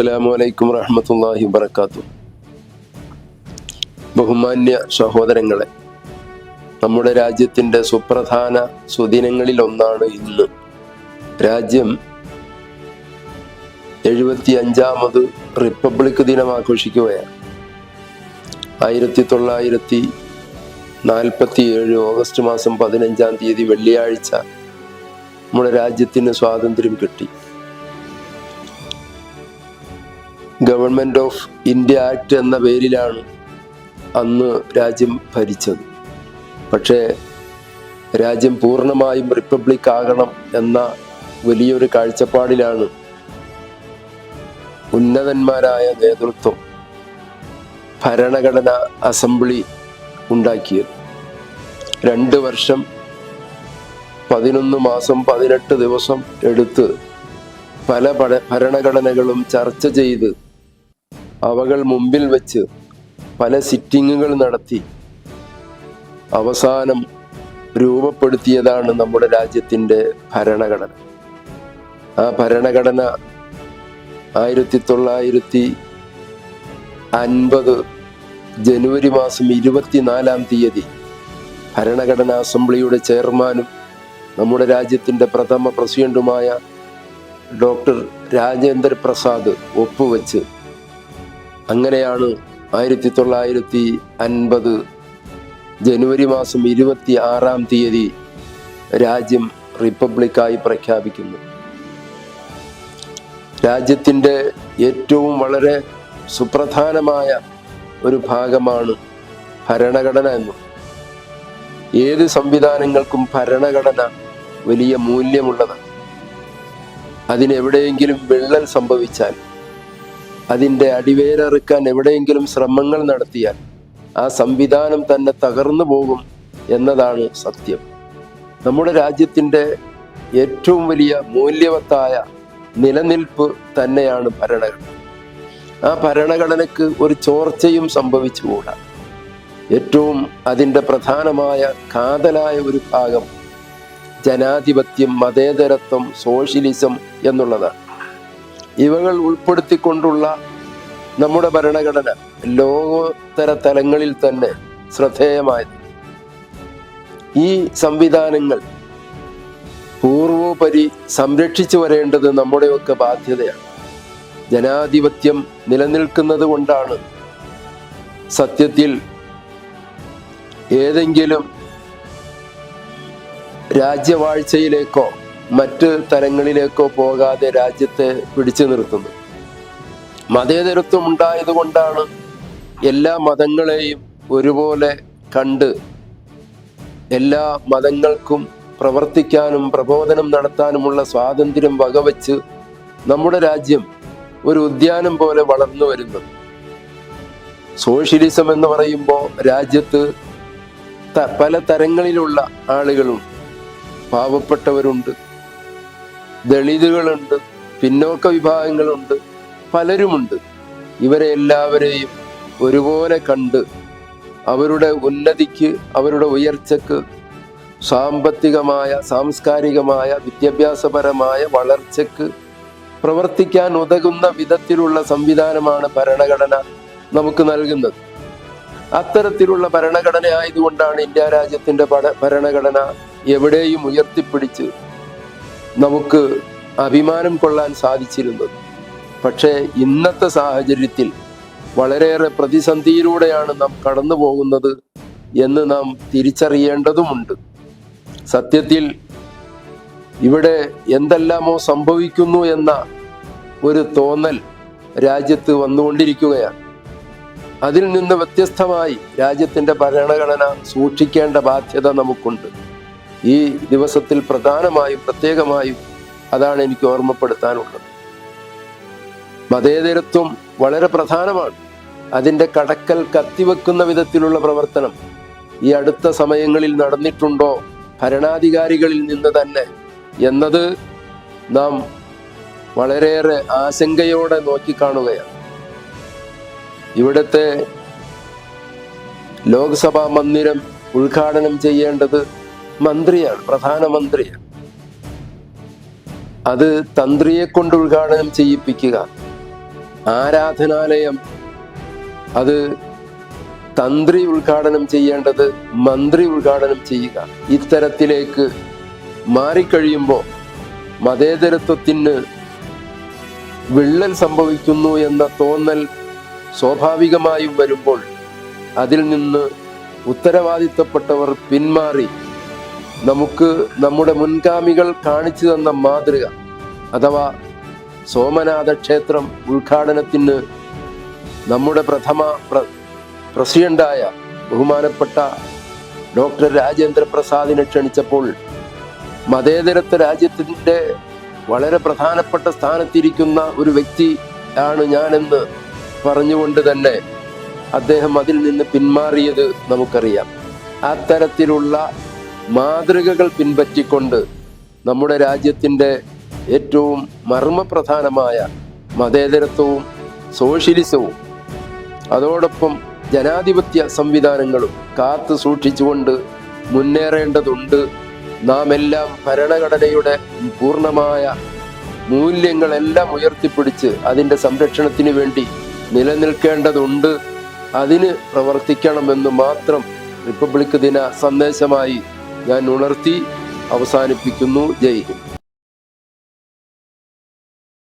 അസ്സലാമു അലൈക്കും വറഹ്മത്തുള്ളാഹി വബറകാതുഹു. ബഹുമാന്യ സഹോദരങ്ങളെ, നമ്മുടെ രാജ്യത്തിൻ്റെ സുപ്രധാന സുദിനങ്ങളിൽ ഒന്നാണ് ഇന്ന്. രാജ്യം 75ാമത് റിപ്പബ്ലിക് ദിനം ആഘോഷിക്കുകയാണ്. 1947 ഓഗസ്റ്റ് മാസം 15-ാം തീയതി വെള്ളിയാഴ്ച നമ്മുടെ രാജ്യത്തിന് സ്വാതന്ത്ര്യം കിട്ടി. ഗവൺമെന്റ് ഓഫ് ഇന്ത്യ ആക്ട് എന്ന പേരിലാണ് അന്ന് രാജ്യം ഭരിച്ചത്. പക്ഷേ രാജ്യം പൂർണ്ണമായും റിപ്പബ്ലിക് ആകണം എന്ന വലിയൊരു കാഴ്ചപ്പാടിലാണ് ഉന്നതന്മാരായ നേതൃത്വം ഭരണഘടനാ അസംബ്ലി ഉണ്ടാക്കിയത്. 2 വർഷം 11 മാസം 18 ദിവസം എടുത്ത് പല ഭരണഘടനകളും ചർച്ച ചെയ്ത് അവകൾ മുമ്പിൽ വെച്ച് പല സിറ്റിങ്ങുകൾ നടത്തി അവസാനം രൂപപ്പെടുത്തിയതാണ് നമ്മുടെ രാജ്യത്തിൻ്റെ ഭരണഘടന. ആ ഭരണഘടന 1950 ജനുവരി മാസം 24-ാം തീയതി ഭരണഘടനാ അസംബ്ലിയുടെ ചെയർമാനും നമ്മുടെ രാജ്യത്തിൻ്റെ പ്രഥമ പ്രസിഡന്റുമായ ഡോക്ടർ രാജേന്ദ്ര പ്രസാദ് ഒപ്പുവെച്ച് അങ്ങനെയാണ് 1950 ജനുവരി മാസം 26-ാം തീയതി രാജ്യം റിപ്പബ്ലിക്കായി പ്രഖ്യാപിക്കുന്നു. രാജ്യത്തിൻ്റെ ഏറ്റവും വളരെ സുപ്രധാനമായ ഒരു ഭാഗമാണ് ഭരണഘടന എന്നും. ഏത് സംവിധാനങ്ങൾക്കും ഭരണഘടന വലിയ മൂല്യമുള്ളതാണ്. അതിനെവിടെയെങ്കിലും വിള്ളൽ സംഭവിച്ചാൽ, അതിൻ്റെ അടിവേരറുക്കാൻ എവിടെയെങ്കിലും ശ്രമങ്ങൾ നടത്തിയാൽ ആ സംവിധാനം തന്നെ തകർന്നു പോകും എന്നതാണ് സത്യം. നമ്മുടെ രാജ്യത്തിൻ്റെ ഏറ്റവും വലിയ മൂല്യവത്തായ നിലനിൽപ്പ് തന്നെയാണ് ഭരണഘടന. ആ ഭരണഘടനയ്ക്ക് ഒരു ചോർച്ചയും സംഭവിച്ചുകൂടാ. ഏറ്റവും അതിൻ്റെ പ്രധാനമായ കാതലായ ഒരു ഭാഗം ജനാധിപത്യം, മതേതരത്വം, സോഷ്യലിസം എന്നുള്ളതാണ്. ഇവകൾ ഉൾപ്പെടുത്തിക്കൊണ്ടുള്ള നമ്മുടെ ഭരണഘടന ലോകോത്തര തലങ്ങളിൽ തന്നെ ശ്രദ്ധേയമായത്. ഈ സംവിധാനങ്ങൾ പൂർവോപരി സംരക്ഷിച്ചു വരേണ്ടത് നമ്മുടെയൊക്കെ ബാധ്യതയാണ്. ജനാധിപത്യം നിലനിൽക്കുന്നത് കൊണ്ടാണ് സത്യത്തിൽ ഏതെങ്കിലും രാജ്യവാഴ്ചയിലേക്കോ മറ്റ് തലങ്ങളിലേക്കോ പോകാതെ രാജ്യത്തെ പിടിച്ചു നിർത്തുന്നത്. മതേതരത്വം ഉണ്ടായത് കൊണ്ടാണ് എല്ലാ മതങ്ങളെയും ഒരുപോലെ കണ്ട് എല്ലാ മതങ്ങൾക്കും പ്രവർത്തിക്കാനും പ്രബോധനം നടത്താനുമുള്ള സ്വാതന്ത്ര്യം വകവെച്ച് നമ്മുടെ രാജ്യം ഒരു ഉദ്യാനം പോലെ വളർന്നു വരുന്നത്. സോഷ്യലിസം എന്ന് പറയുമ്പോൾ രാജ്യത്ത് പല തരങ്ങളിലുള്ള ആളുകളുണ്ട്. പാവപ്പെട്ടവരുണ്ട്, ദളിതുകളുണ്ട്, പിന്നോക്ക വിഭാഗങ്ങളുണ്ട്, പലരുമുണ്ട്. ഇവരെ എല്ലാവരെയും ഒരുപോലെ കണ്ട് അവരുടെ ഉന്നതിക്ക്, അവരുടെ ഉയർച്ചക്ക്, സാമ്പത്തികമായ, സാംസ്കാരികമായ, വിദ്യാഭ്യാസപരമായ വളർച്ചയ്ക്ക് പ്രവർത്തിക്കാൻ ഉതകുന്ന വിധത്തിലുള്ള സംവിധാനമാണ് ഭരണഘടന നമുക്ക് നൽകുന്നത്. അത്തരത്തിലുള്ള ഭരണഘടന ആയതുകൊണ്ടാണ് ഇന്ത്യ രാജ്യത്തിൻ്റെ ഭരണഘടന എവിടെയും ഉയർത്തിപ്പിടിച്ച് നമുക്ക് അഭിമാനം കൊള്ളാൻ സാധിച്ചിരുന്നത്. പക്ഷേ ഇന്നത്തെ സാഹചര്യത്തിൽ വളരെയേറെ പ്രതിസന്ധിയിലൂടെയാണ് നാം കടന്നു പോകുന്നത് എന്ന് നാം തിരിച്ചറിയേണ്ടതുമുണ്ട്. സത്യത്തിൽ ഇവിടെ എന്തെല്ലാമോ സംഭവിക്കുന്നു എന്ന ഒരു തോന്നൽ രാജ്യത്ത് വന്നുകൊണ്ടിരിക്കുകയാണ്. അതിൽ നിന്ന് വ്യത്യസ്തമായി രാജ്യത്തിൻ്റെ ഭരണഘടന സൂക്ഷിക്കേണ്ട ബാധ്യത നമുക്കുണ്ട്. ഈ ദിവസത്തിൽ പ്രത്യേകമായും അതാണ് എനിക്ക് ഓർമ്മപ്പെടുത്താനുള്ളത്. മതേതരത്വം വളരെ പ്രധാനമാണ്. അതിൻ്റെ കടക്കൽ കത്തിവെക്കുന്ന വിധത്തിലുള്ള പ്രവർത്തനം ഈ അടുത്ത സമയങ്ങളിൽ നടന്നിട്ടുണ്ടോ ഭരണാധികാരികളിൽ നിന്ന് തന്നെ എന്നത് നാം വളരെയേറെ ആശങ്കയോടെ നോക്കിക്കാണുകയാണ്. ഇവിടുത്തെ ലോക്സഭാ മന്ദിരം ഉദ്ഘാടനം ചെയ്യേണ്ടത് മന്ത്രിയാണ്, പ്രധാനമന്ത്രിയാണ്. അത് തന്ത്രിയെ കൊണ്ട് ഉദ്ഘാടനം ചെയ്യിപ്പിക്കുക, ആരാധനാലയം അത് തന്ത്രി ഉദ്ഘാടനം ചെയ്യേണ്ടത് മന്ത്രി ഉദ്ഘാടനം ചെയ്യുക, ഇത്തരത്തിലേക്ക് മാറിക്കഴിയുമ്പോൾ മതേതരത്വത്തിന് വിള്ളൽ സംഭവിക്കുന്നു എന്ന തോന്നൽ സ്വാഭാവികമായും വരുമ്പോൾ അതിൽ നിന്ന് ഉത്തരവാദിത്തപ്പെട്ടവർ പിന്മാറി നമുക്ക് നമ്മുടെ മുൻഗാമികൾ കാണിച്ചു തന്ന മാതൃക അഥവാ സോമനാഥ ക്ഷേത്രം ഉദ്ഘാടനത്തിന് നമ്മുടെ പ്രഥമ പ്രസിഡന്റായ ബഹുമാനപ്പെട്ട ഡോക്ടർ രാജേന്ദ്ര പ്രസാദിനെ ക്ഷണിച്ചപ്പോൾ മതേതരത്വ രാജ്യത്തിൻ്റെ വളരെ പ്രധാനപ്പെട്ട സ്ഥാനത്തിരിക്കുന്ന ഒരു വ്യക്തി ആണ് ഞാനെന്ന് പറഞ്ഞുകൊണ്ട് തന്നെ അദ്ദേഹം അതിൽ നിന്ന് പിന്മാറിയത് നമുക്കറിയാം. അത്തരത്തിലുള്ള മാതൃകകൾ പിൻപറ്റിക്കൊണ്ട് നമ്മുടെ രാജ്യത്തിൻ്റെ ഏറ്റവും മർമ്മപ്രധാനമായ മതേതരത്വവും സോഷ്യലിസവും അതോടൊപ്പം ജനാധിപത്യ സംവിധാനങ്ങളും കാത്തു സൂക്ഷിച്ചുകൊണ്ട് മുന്നേറേണ്ടതുണ്ട്. നാം എല്ലാം ഭരണഘടനയുടെ പൂർണ്ണമായ മൂല്യങ്ങളെല്ലാം ഉയർത്തിപ്പിടിച്ച് അതിൻ്റെ സംരക്ഷണത്തിന് വേണ്ടി നിലനിൽക്കേണ്ടതുണ്ട്. അതിന് പ്രവർത്തിക്കണമെന്ന് മാത്രം റിപ്പബ്ലിക് ദിന സന്ദേശമായി ഞാൻ ഉണർത്തി അവസാനിപ്പിക്കുന്നു. ജയ് ഹിന്ദ്.